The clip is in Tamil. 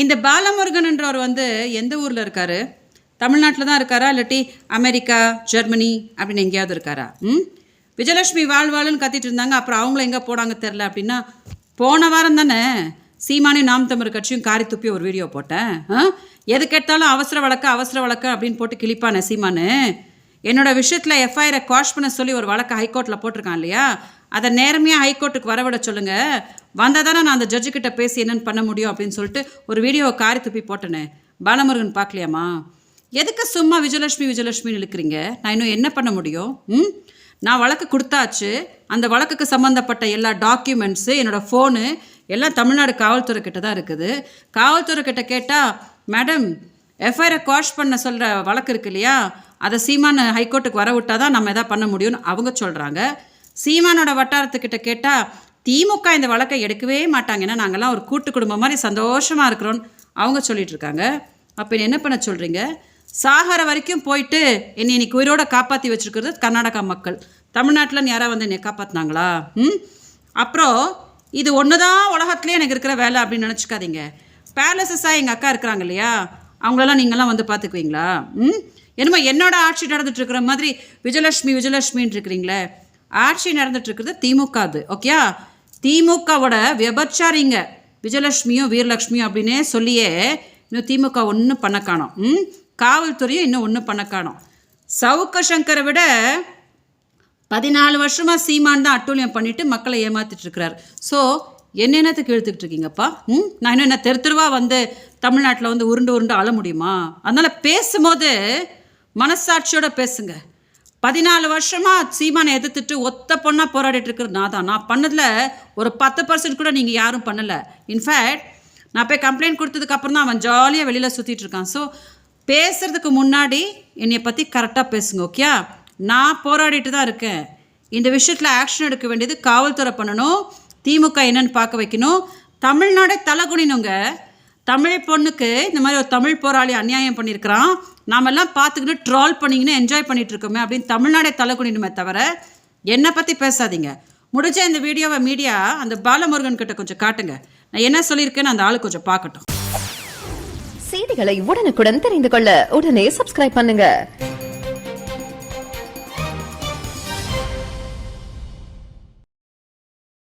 இந்த பாலமுருகன்ன்றவர் எந்த ஊரில் இருக்கார்? தமிழ்நாட்டில் தான் இருக்காரா, இல்லாட்டி அமெரிக்கா, ஜெர்மனி அப்படின்னு எங்கேயாவது இருக்காரா? விஜயலட்சுமி வாழ்வாளுன்னு கத்திட்டு இருந்தாங்க, அப்புறம் அவங்கள எங்கே போனாங்க தெரில. அப்படின்னா போன வாரம் தானே சீமானி நாம் தமிழ் கட்சியும் காரி துப்பி ஒரு வீடியோ போட்டேன். எது கேட்டாலும் அவசர வழக்கு அப்படின்னு போட்டு கிளிப்பானே சீமானு. என்னோட விஷயத்தில் எஃப்ஐஆரை குவாஷ் பண்ண சொல்லி ஒரு வழக்கு ஹைகோர்ட்டில் போட்டிருக்கான் இல்லையா, அதை நேரமையாக ஹைகோர்ட்டுக்கு வரவிட சொல்லுங்கள். வந்தால் தானே நான் அந்த ஜட்ஜுக்கிட்ட பேசி என்னென்னு பண்ண முடியும் அப்படின்னு சொல்லிட்டு ஒரு வீடியோவை காரி துப்பி போட்டேனே. பாலமுருகன் பார்க்கலையாமா? எதுக்கு சும்மா விஜயலட்சுமின்னு இழுக்கிறீங்க? நான் இன்னும் என்ன பண்ண முடியும்? நான் வழக்கு கொடுத்தாச்சு. அந்த வழக்குக்கு சம்மந்தப்பட்ட எல்லா டாக்குமெண்ட்ஸு, என்னோடய ஃபோனு எல்லாம் தமிழ்நாடு காவல்துறை கிட்ட தான் இருக்குது. காவல்துறை கிட்ட கேட்டால், மேடம் எஃப்ஐஆரை குவாஷ் பண்ண சொல்கிற வழக்கு இருக்கு இல்லையா, அதை சீமான் ஹைகோர்ட்டுக்கு வர விட்டால் தான் நம்ம எதாவது பண்ண முடியும்னு அவங்க சொல்கிறாங்க. சீமானோட வட்டாரத்துக்கிட்ட கேட்டால் திமுக இந்த வழக்கை எடுக்கவே மாட்டாங்க, ஏன்னா நாங்கள்லாம் ஒரு கூட்டு குடும்பம் மாதிரி சந்தோஷமாக இருக்கிறோன்னு அவங்க சொல்லிட்டு இருக்காங்க. அப்போ என்ன பண்ண சொல்கிறீங்க? சாகர வரைக்கும் போயிட்டு என்னை இன்னைக்கு உயிரோட காப்பாற்றி வச்சுருக்கிறது கர்நாடகா மக்கள். தமிழ்நாட்டில் யாராவது என்னை காப்பாற்றினாங்களா? அப்புறம் இது ஒன்று தான் உலகத்துலேயே எனக்கு இருக்கிற வேலை அப்படின்னு நினச்சிக்காதீங்க. பேலசஸாக எங்கள் அக்கா இருக்கிறாங்க இல்லையா, அவங்களெல்லாம் நீங்களாம் பார்த்துக்குவீங்களா? என்னமோ என்னோட ஆட்சி நடந்துட்டுருக்கிற மாதிரி விஜயலட்சுமின்னு இருக்கிறீங்களே. ஆட்சி நடந்துட்டுருக்கிறது திமுக. அது ஓகே, திமுகவோட விபச்சாரிங்க விஜயலட்சுமியும் வீரலட்சுமியும் அப்படின்னே சொல்லியே இன்னும் திமுக ஒன்றும் பண்ண காணோம். காவல்துறையும் இன்னும் ஒன்றும் பண்ண காணோம். சவுக்க சங்கரை விட 14 வருஷமாக சீமான் தான் அட்டூழியம் பண்ணிவிட்டு மக்களை ஏமாற்றிட்டு இருக்கிறார். ஸோ என்னென்னத்துக்கு இழுத்துக்கிட்டு இருக்கீங்கப்பா? நான் இன்னும் என்ன தெருவாக தமிழ்நாட்டில் உருண்டு அழ முடியுமா? அதனால் பேசும்போது மனசாட்சியோடு பேசுங்க. 14 வருஷமாக சீமானை எதிர்த்துட்டு ஒத்த பொண்ணாக போராடிட்டு இருக்கிறது நான் தான். நான் பண்ணதில் ஒரு 10% கூட நீங்கள் யாரும் பண்ணலை. இன்ஃபேக்ட் நான் போய் கம்ப்ளைண்ட் கொடுத்ததுக்கப்புறம் தான் அவன் ஜாலியாக வெளியில் சுற்றிட்டு இருக்கான். ஸோ பேசுகிறதுக்கு முன்னாடி என்னை பற்றி கரெக்டாக பேசுங்க. ஓகே, நான் போராடிட்டு தான் இருக்கேன். இந்த விஷயத்தில் ஆக்ஷன் எடுக்க வேண்டியது காவல்துறை பண்ணணும். திமுக என்னன்னு பார்க்க வைக்கணும். தமிழ்நாடே தலைகுனினுங்க. தமிழ் பொண்ணுக்கு இந்த மாதிரி ஒரு தமிழ் போராளி அநியாயம் பண்ணியிருக்கிறான், நாமெல்லாம் பார்த்துக்கிட்டு ட்ரால் பண்ணிக்கின்னு என்ஜாய் பண்ணிகிட்டு இருக்கோமே அப்படின்னு தமிழ்நாடே தலைகுனினுமே தவிர என்னை பற்றி பேசாதீங்க. முடிஞ்ச இந்த வீடியோவை மீடியா அந்த பாலமுருகன் கிட்ட கொஞ்சம் காட்டுங்க. நான் என்ன சொல்லியிருக்கேன்னு அந்த ஆளு கொஞ்சம் பார்க்கட்டும். செய்திகளை உடனுக்குடன் தெரிந்து கொள்ள உடனே சப்ஸ்கிரைப் பண்ணுங்க.